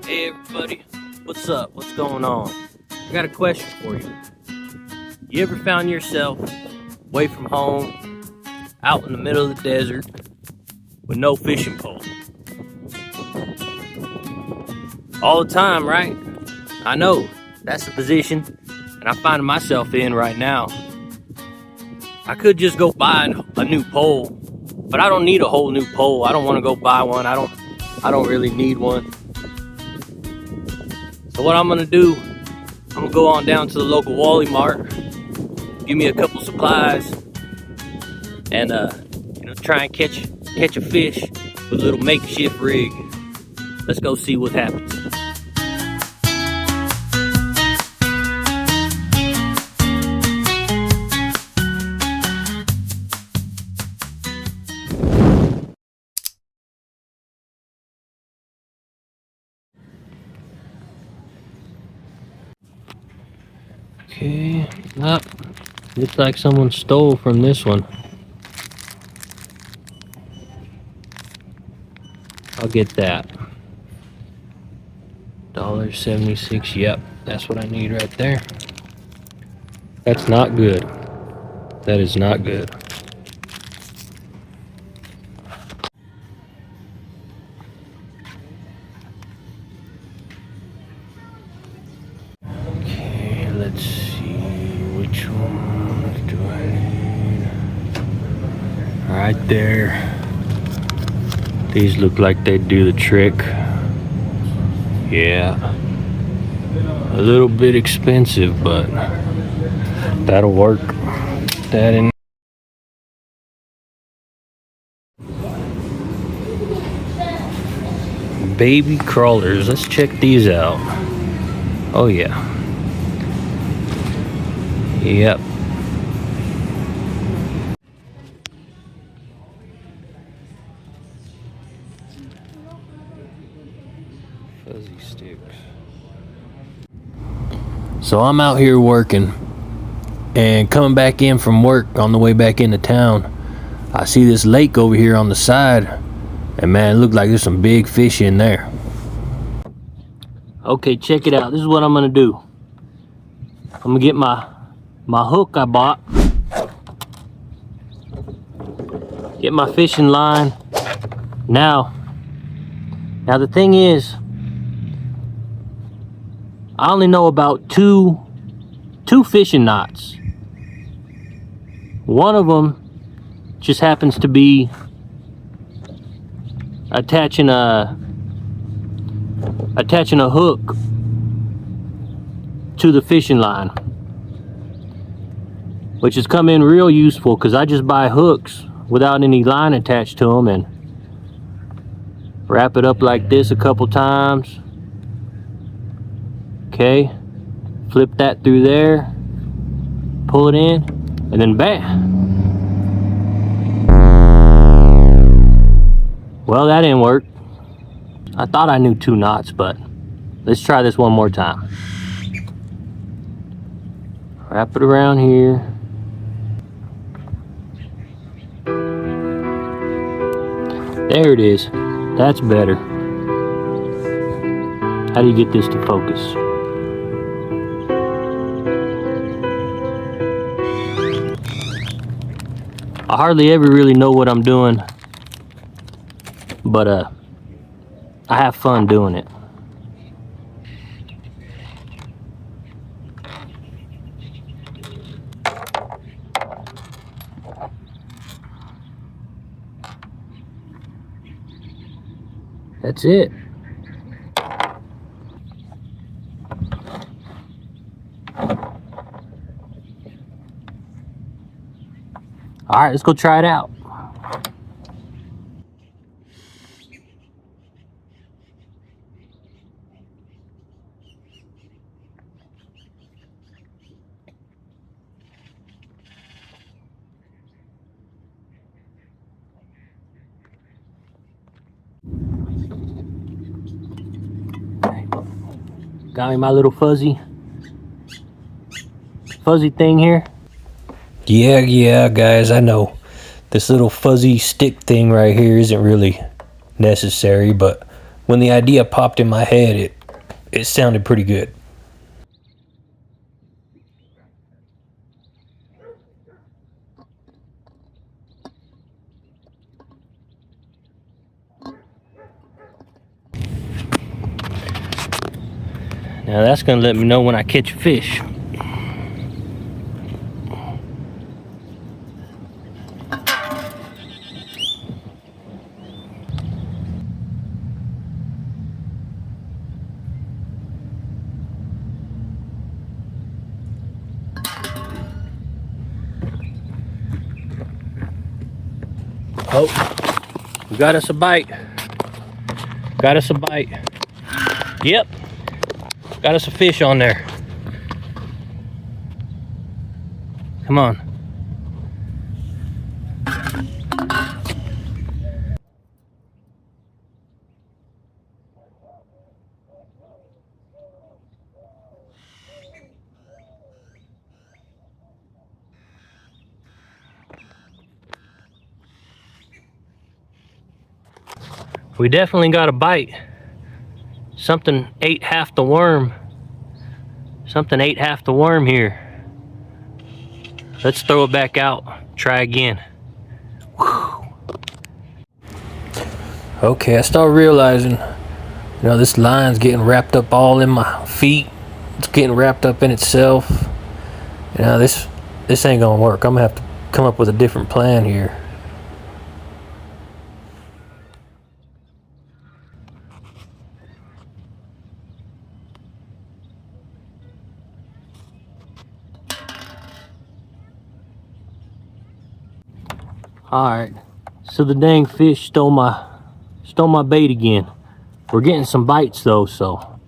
Hey everybody, what's up? What's going on? I got a question for you. You ever found yourself away from home, out in the middle of the desert, with no fishing pole? All the time, right? I know, that's the position, and I'm finding myself in right now. I could just go buy a new pole, but I don't need a whole new pole. I don't want to go buy one. I don't really need one. So what I'm gonna do, I'm gonna go on down to the local Wally Mart, give me a couple supplies, and try and catch a fish with a little makeshift rig. Let's go see what happens. Okay, looks like someone stole from this one. I'll get that. $1.76, yep, that's what I need right there. That's not good. That is not good. Okay, let's see, which ones do I need? Right there. These look like they do the trick. Yeah. A little bit expensive, but that'll work. That in. Baby crawlers. Let's check these out. Oh yeah. Yep. Fuzzy sticks. So I'm out here working, and coming back in from work on the way back into town, I see this lake over here on the side, and man, it looked like there's some big fish in there. Okay, check it out. This is what I'm gonna do. I'm gonna get my hook I bought, get my fishing line. Now the thing is, I only know about two fishing knots. One of them just happens to be attaching a hook to the fishing line, which has come in real useful because I just buy hooks without any line attached to them and wrap it up like this a couple times. Okay, flip that through there, pull it in, and then bam. Well, that didn't work. I thought I knew 2 knots, but let's try this one more time. Wrap it around here. There it is. That's better. How do you get this to focus? I hardly ever really know what I'm doing, but I have fun doing it. That's it. All right, let's go try it out. Got me my little fuzzy thing here. Yeah, guys, I know. This little fuzzy stick thing right here isn't really necessary, but when the idea popped in my head, it sounded pretty good. Now that's gonna let me know when I catch a fish. Oh, we got us a bite. Got us a bite. Yep, got us a fish on there. Come on. We definitely got a bite. Something ate half the worm. Something ate half the worm here. Let's throw it back out. Try again. Whew. Okay, I start realizing, you know, this line's getting wrapped up all in my feet. It's getting wrapped up in itself. You know, this ain't gonna work. I'm gonna have to come up with a different plan here. Alright, so the dang fish stole my bait again. We're getting some bites though, so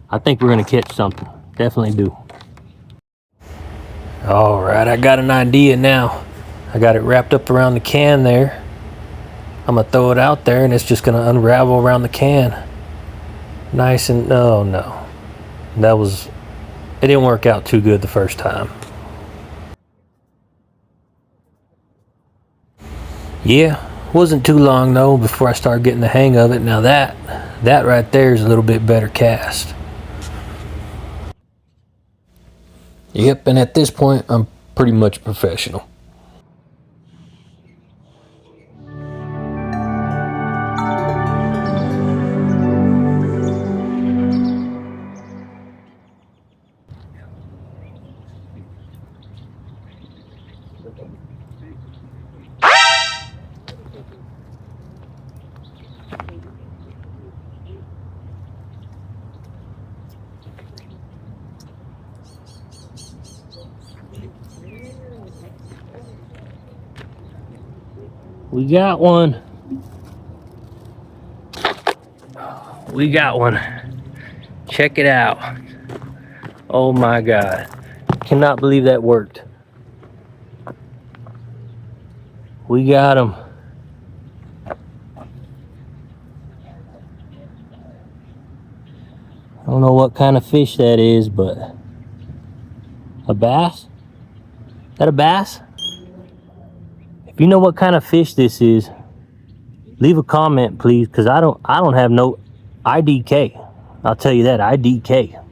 I think we're gonna catch something. Definitely do. Alright, I got an idea now. I got it wrapped up around the can there. I'm gonna throw it out there and it's just gonna unravel around the can. Nice and, oh no. It didn't work out too good the first time. Yeah, wasn't too long though before I started getting the hang of it. Now that right there is a little bit better cast. Yep, and at this point I'm pretty much professional. We got one. We got one. Check it out. Oh my God. Cannot believe that worked. We got him. I don't know what kind of fish that is, but a bass? Is that a bass? If you know what kind of fish this is, leave a comment please, because I don't have no IDK. I'll tell you that, IDK.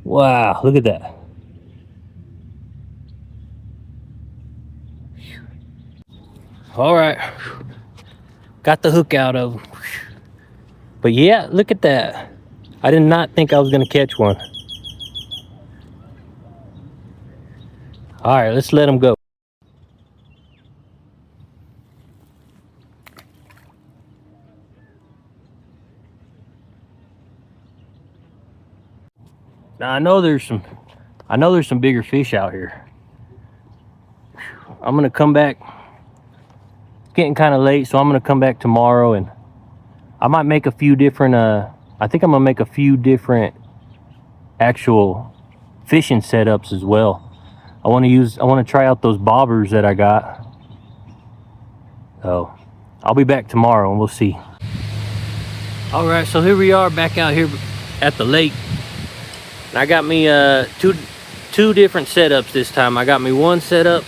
Wow, look at that. All right, got the hook out of him. But yeah, look at that. I did not think I was gonna catch one. All right, let's let him go. Now I know there's some bigger fish out here. I'm gonna come back. It's getting kind of late, so I'm gonna come back tomorrow and I might make a few different I think I'm gonna make a few different actual fishing setups as well. I want to try out those bobbers that I got. So I'll be back tomorrow and we'll see. All right, so here we are back out here at the lake. And I got me two different setups this time. I got me one setup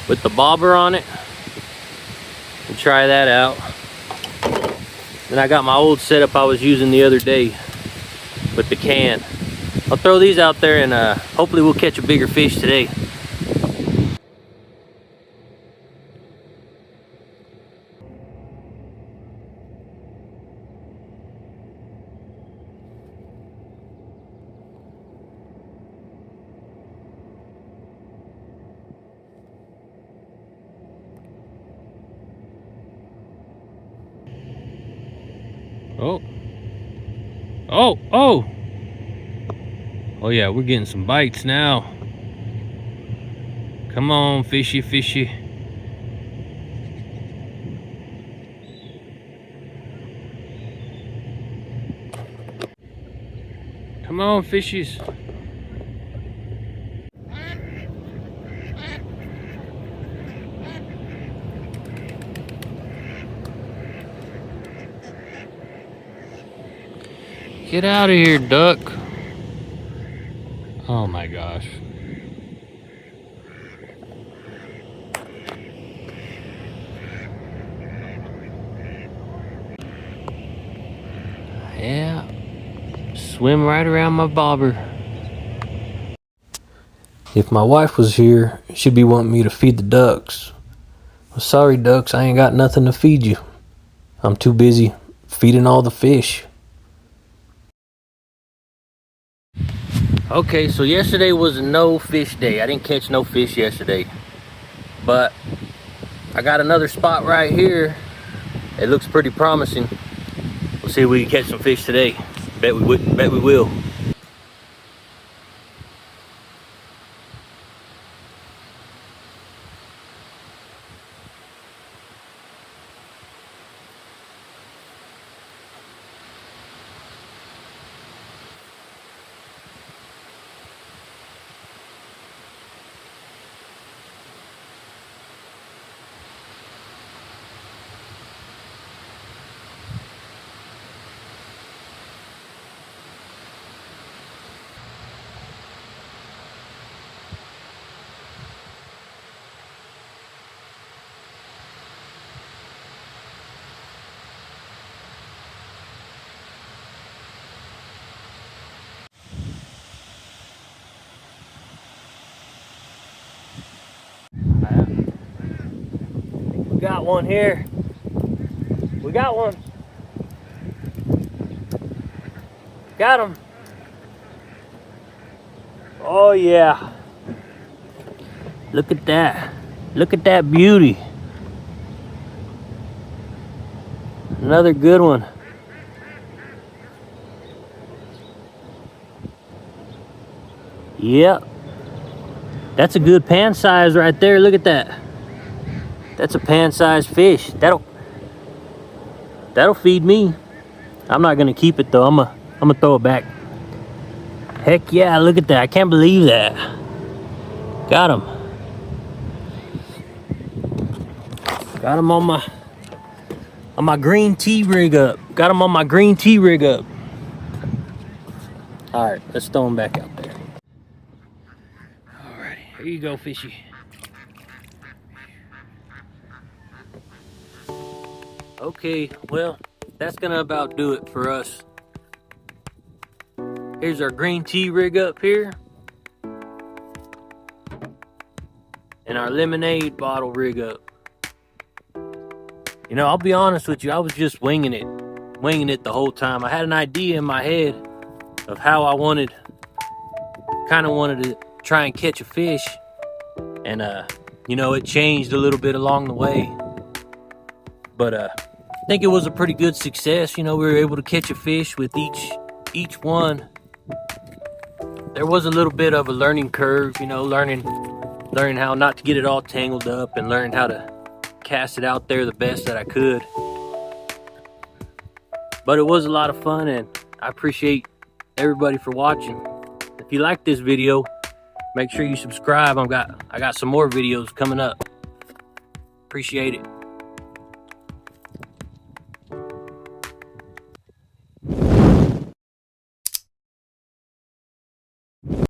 with the bobber on it. And try that out. Then I got my old setup I was using the other day. with the can. I'll throw these out there and hopefully we'll catch a bigger fish today. Oh. Oh, oh. Oh yeah, we're getting some bites now. Come on, fishy, fishy. Come on, fishies. Get out of here, duck. Oh my gosh. Yeah. Swim right around my bobber. If my wife was here, she'd be wanting me to feed the ducks. Well, sorry, ducks, I ain't got nothing to feed you. I'm too busy feeding all the fish. Okay, so yesterday was a no fish day. I didn't catch no fish yesterday. But I got another spot right here. It looks pretty promising. We'll see if we can catch some fish today. Bet we will. We got one here. We got one. Got him. Oh yeah. Look at that. Look at that beauty. Another good one. Yep. That's a good pan size right there. Look at that. That's a pan-sized fish. That'll feed me. I'm not gonna keep it though. I'm gonna throw it back. Heck yeah, look at that. I can't believe that. Got him. Got him on my green tea rig up. Got him on my green tea rig up. All right, let's throw him back out there. All right, here you go, fishy. Okay, well, that's gonna about do it for us. Here's our green tea rig up here. And our lemonade bottle rig up. You know, I'll be honest with you, I was just winging it the whole time. I had an idea in my head of how I kinda wanted to try and catch a fish. And you know, it changed a little bit along the way. But I think it was a pretty good success. You know, we were able to catch a fish with each one. There was a little bit of a learning curve, you know, learning how not to get it all tangled up and learning how to cast it out there the best that I could. But it was a lot of fun, and I appreciate everybody for watching. If you like this video, make sure you subscribe. I got some more videos coming up. Appreciate it.